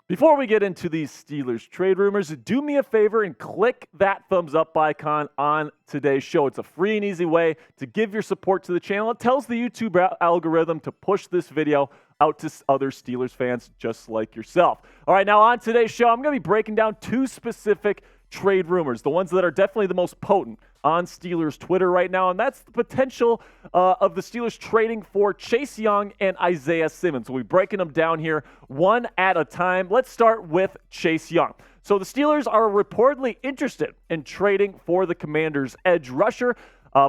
Before we get into these Steelers trade rumors, do me a favor and click that thumbs up icon on today's show. It's a free and easy way to give your support to the channel. It tells the YouTube algorithm to push this video out to other Steelers fans just like yourself. All right, now on today's show, I'm going to be breaking down two specific trade rumors, the ones that are definitely the most potent on Steelers Twitter right now, and that's the potential of the Steelers trading for Chase Young and Isaiah Simmons. We'll be breaking them down here one at a time. Let's start with Chase Young. So the Steelers are reportedly interested in trading for the Commanders' edge rusher,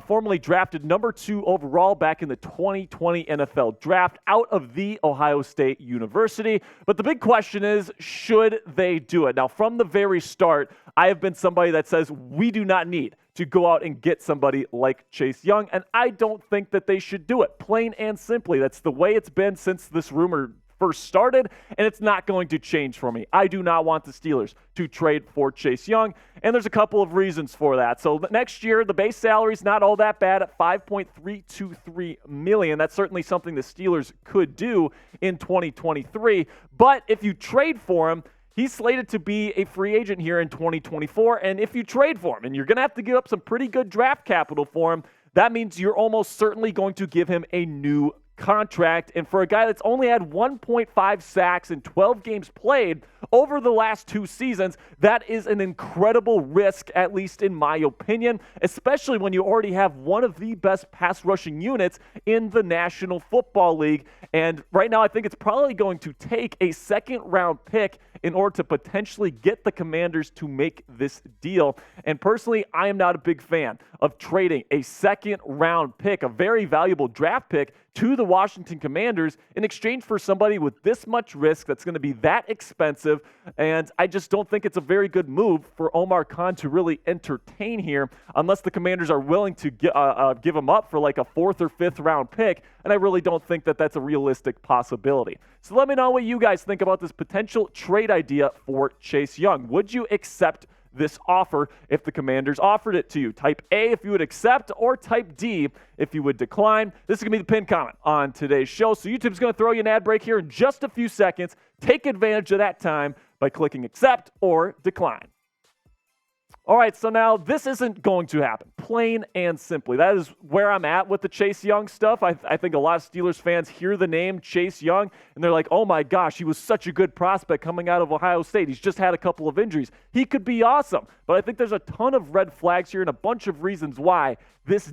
formerly drafted number 2 overall back in the 2020 NFL Draft out of The Ohio State University. But the big question is, should they do it? Now, from the very start, I have been somebody that says we do not need to go out and get somebody like Chase Young, and I don't think that they should do it, plain and simply. That's the way it's been since this rumor first started, and it's not going to change for me. I do not want the Steelers to trade for Chase Young, and there's a couple of reasons for that. So next year, the base salary is not all that bad at $5.323 million. That's certainly something the Steelers could do in 2023, but if you trade for him, he's slated to be a free agent here in 2024, and if you trade for him, and you're going to have to give up some pretty good draft capital for him, that means you're almost certainly going to give him a new contract. And for a guy that's only had 1.5 sacks in 12 games played over the last 2 seasons, that is an incredible risk, at least in my opinion, especially when you already have one of the best pass rushing units in the National Football League. And right now, I think it's probably going to take a second-round pick in order to potentially get the Commanders to make this deal. And personally, I am not a big fan of trading a second-round pick, a very valuable draft pick, to the Washington Commanders in exchange for somebody with this much risk that's going to be that expensive. And I just don't think it's a very good move for Omar Khan to really entertain here unless the Commanders are willing to give him up for like a 4th or 5th round pick. And I really don't think that that's a realistic possibility. So let me know what you guys think about this potential trade idea for Chase Young. Would you accept this offer if the Commanders offered it to you? Type A if you would accept, or type D if you would decline. This is going to be the pinned comment on today's show. So YouTube's going to throw you an ad break here in just a few seconds. Take advantage of that time by clicking accept or decline. All right, so now this isn't going to happen, plain and simply. That is where I'm at with the Chase Young stuff. I think a lot of Steelers fans hear the name Chase Young, and they're like, oh my gosh, he was such a good prospect coming out of Ohio State. He's just had a couple of injuries. He could be awesome. But I think there's a ton of red flags here and a bunch of reasons why this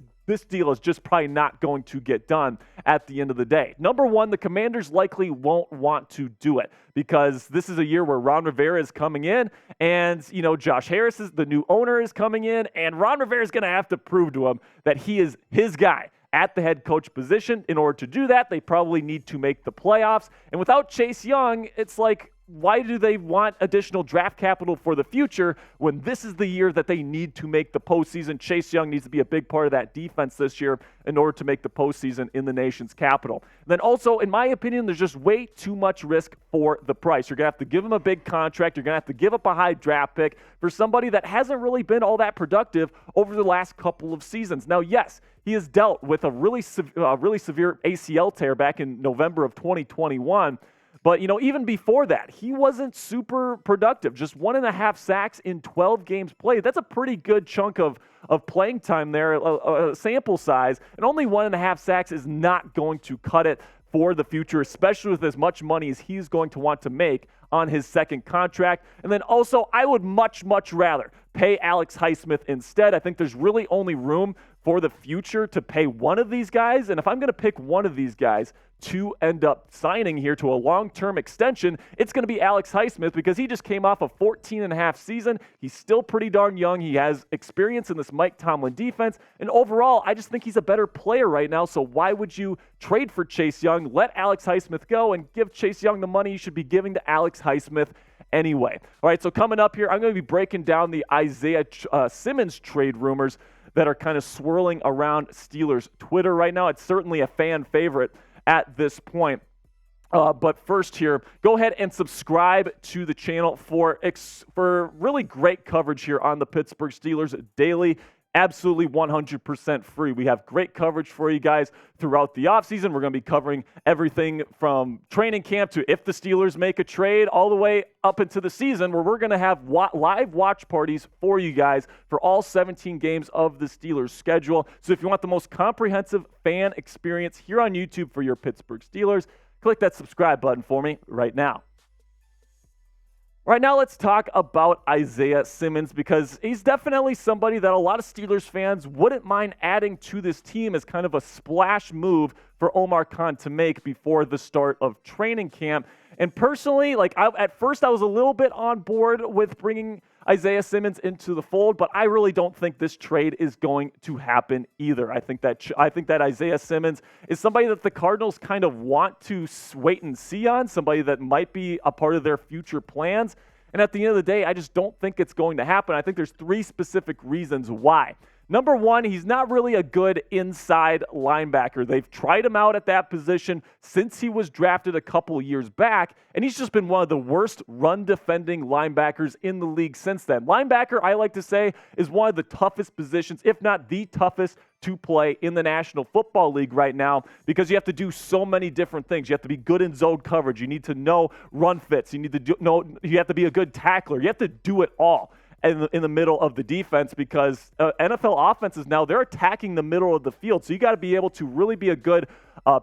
deal is just probably not going to get done at the end of the day. Number one, the Commanders likely won't want to do it because this is a year where Ron Rivera is coming in and, Josh Harris, the new owner, is coming in, and Ron Rivera is going to have to prove to him that he is his guy at the head coach position. In order to do that, they probably need to make the playoffs. And without Chase Young, it's like, why do they want additional draft capital for the future when this is the year that they need to make the postseason? Chase Young needs to be a big part of that defense this year in order to make the postseason in the nation's capital. And then also, in my opinion, there's just way too much risk for the price. You're going to have to give him a big contract. You're going to have to give up a high draft pick for somebody that hasn't really been all that productive over the last couple of seasons. Now, yes, he has dealt with a really severe ACL tear back in November of 2021. But, even before that, he wasn't super productive. Just 1.5 sacks in 12 games played. That's a pretty good chunk of playing time there, a sample size. And only 1.5 sacks is not going to cut it for the future, especially with as much money as he's going to want to make on his second contract. And then also, I would much, much rather pay Alex Highsmith instead. I think there's really only room for the future to pay one of these guys. And if I'm going to pick one of these guys to end up signing here to a long-term extension, it's going to be Alex Highsmith because he just came off a 14.5 season. He's still pretty darn young. He has experience in this Mike Tomlin defense. And overall, I just think he's a better player right now. So why would you trade for Chase Young, let Alex Highsmith go, and give Chase Young the money you should be giving to Alex Highsmith anyway? All right, so coming up here, I'm going to be breaking down the Isaiah Simmons trade rumors that are kind of swirling around Steelers Twitter right now. It's certainly a fan favorite at this point. But first here, go ahead and subscribe to the channel for really great coverage here on the Pittsburgh Steelers daily. absolutely 100% free. We have great coverage for you guys throughout the offseason. We're going to be covering everything from training camp to if the Steelers make a trade all the way up into the season, where we're going to have live watch parties for you guys for all 17 games of the Steelers schedule. So if you want the most comprehensive fan experience here on YouTube for your Pittsburgh Steelers, click that subscribe button for me right now. Right now, let's talk about Isaiah Simmons, because he's definitely somebody that a lot of Steelers fans wouldn't mind adding to this team as kind of a splash move for Omar Khan to make before the start of training camp. And personally, at first I was a little bit on board with bringing Isaiah Simmons into the fold, but I really don't think this trade is going to happen either. I think that Isaiah Simmons is somebody that the Cardinals kind of want to wait and see on, somebody that might be a part of their future plans. And at the end of the day, I just don't think it's going to happen. I think there's 3 specific reasons why. Number one, he's not really a good inside linebacker. They've tried him out at that position since he was drafted a couple years back, and he's just been one of the worst run-defending linebackers in the league since then. Linebacker, I like to say, is one of the toughest positions, if not the toughest, to play in the National Football League right now, because you have to do so many different things. You have to be good in zone coverage. You need to know run fits. You have to be a good tackler. You have to do it all in the middle of the defense, because NFL offenses now, they're attacking the middle of the field. So you got to be able to really be a good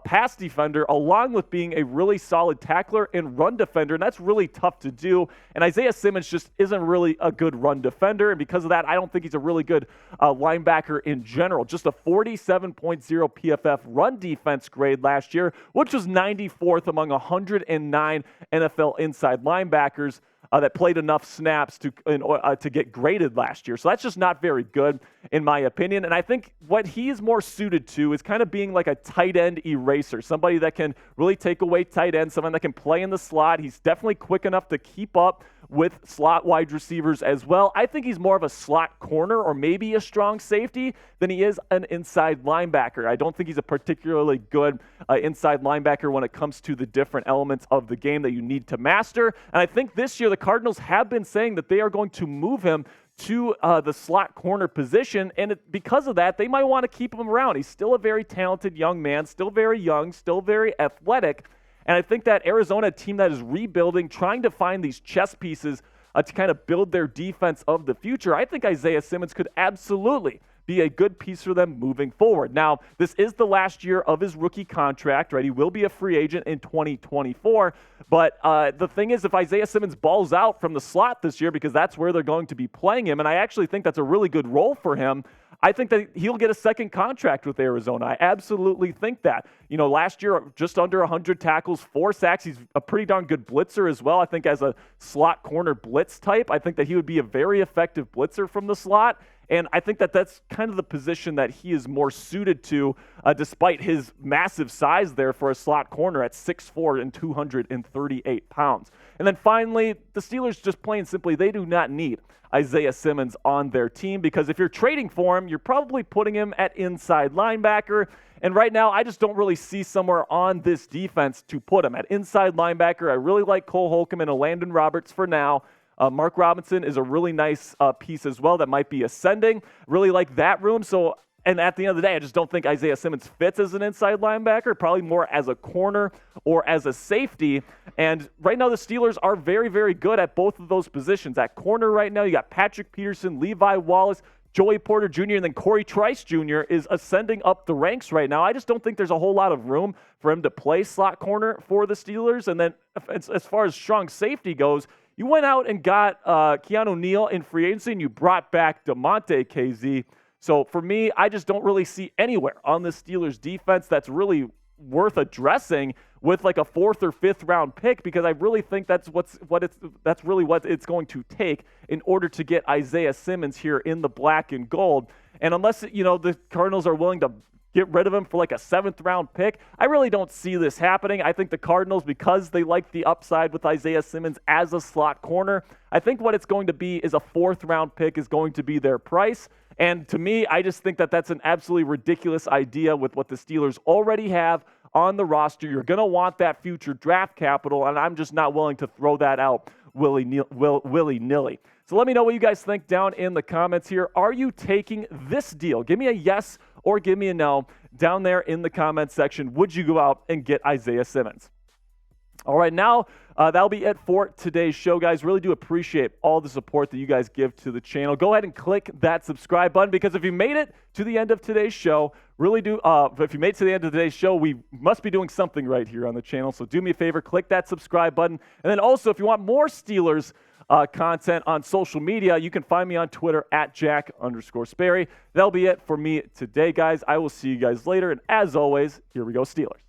pass defender along with being a really solid tackler and run defender, and that's really tough to do. And Isaiah Simmons just isn't really a good run defender, and because of that, I don't think he's a really good linebacker in general. Just a 47.0 PFF run defense grade last year, which was 94th among 109 NFL inside linebackers that played enough snaps to get graded last year. So that's just not very good, in my opinion. And I think what he is more suited to is kind of being like a tight end eraser, somebody that can really take away tight ends, someone that can play in the slot. He's definitely quick enough to keep up with slot wide receivers as well. I think he's more of a slot corner or maybe a strong safety than he is an inside linebacker. I don't think he's a particularly good inside linebacker when it comes to the different elements of the game that you need to master. And I think this year the Cardinals have been saying that they are going to move him to the slot corner position, and because of that, they might want to keep him around. He's still a very talented young man, still very young, still very athletic. And I think that Arizona, a team that is rebuilding, trying to find these chess pieces to kind of build their defense of the future, I think Isaiah Simmons could absolutely be a good piece for them moving forward. Now, this is the last year of his rookie contract, right? He will be a free agent in 2024. But the thing is, if Isaiah Simmons balls out from the slot this year, because that's where they're going to be playing him, and I actually think that's a really good role for him, I think that he'll get a second contract with Arizona. I absolutely think that. Last year, just under 100 tackles, 4 sacks. He's a pretty darn good blitzer as well. I think as a slot corner blitz type, I think that he would be a very effective blitzer from the slot. And I think that that's kind of the position that he is more suited to, despite his massive size there for a slot corner at 6'4" and 238 pounds. And then finally, the Steelers, just plain simply, they do not need Isaiah Simmons on their team, because if you're trading for him, you're probably putting him at inside linebacker. And right now, I just don't really see somewhere on this defense to put him at inside linebacker. I really like Cole Holcomb and Landon Roberts for now. Mark Robinson is a really nice piece as well that might be ascending. Really like that room. And at the end of the day, I just don't think Isaiah Simmons fits as an inside linebacker, probably more as a corner or as a safety. And right now, the Steelers are very, very good at both of those positions. At corner right now, you got Patrick Peterson, Levi Wallace, Joey Porter Jr., and then Corey Trice Jr. is ascending up the ranks right now. I just don't think there's a whole lot of room for him to play slot corner for the Steelers. And then as far as strong safety goes, you went out and got Keanu Neal in free agency, and you brought back DeMonte KZ. So for me, I just don't really see anywhere on the Steelers defense that's really worth addressing with like a 4th or 5th round pick, because I really think that's really what it's going to take in order to get Isaiah Simmons here in the black and gold. And unless the Cardinals are willing to get rid of him for like a 7th round pick, I really don't see this happening. I think the Cardinals, because they like the upside with Isaiah Simmons as a slot corner, I think what it's going to be is a 4th round pick is going to be their price. And to me, I just think that that's an absolutely ridiculous idea with what the Steelers already have on the roster. You're going to want that future draft capital, and I'm just not willing to throw that out willy-nilly. So let me know what you guys think down in the comments here. Are you taking this deal? Give me a yes or give me a no down there in the comment section. Would you go out and get Isaiah Simmons? All right, now that'll be it for today's show, guys. Really do appreciate all the support that you guys give to the channel. Go ahead and click that subscribe button, because if you made it to the end of today's show, if you made it to the end of today's show, we must be doing something right here on the channel. So do me a favor, click that subscribe button. And then also, if you want more Steelers content on social media, you can find me on Twitter at Jack_Sperry. That'll be it for me today, guys. I will see you guys later. And as always, here we go, Steelers.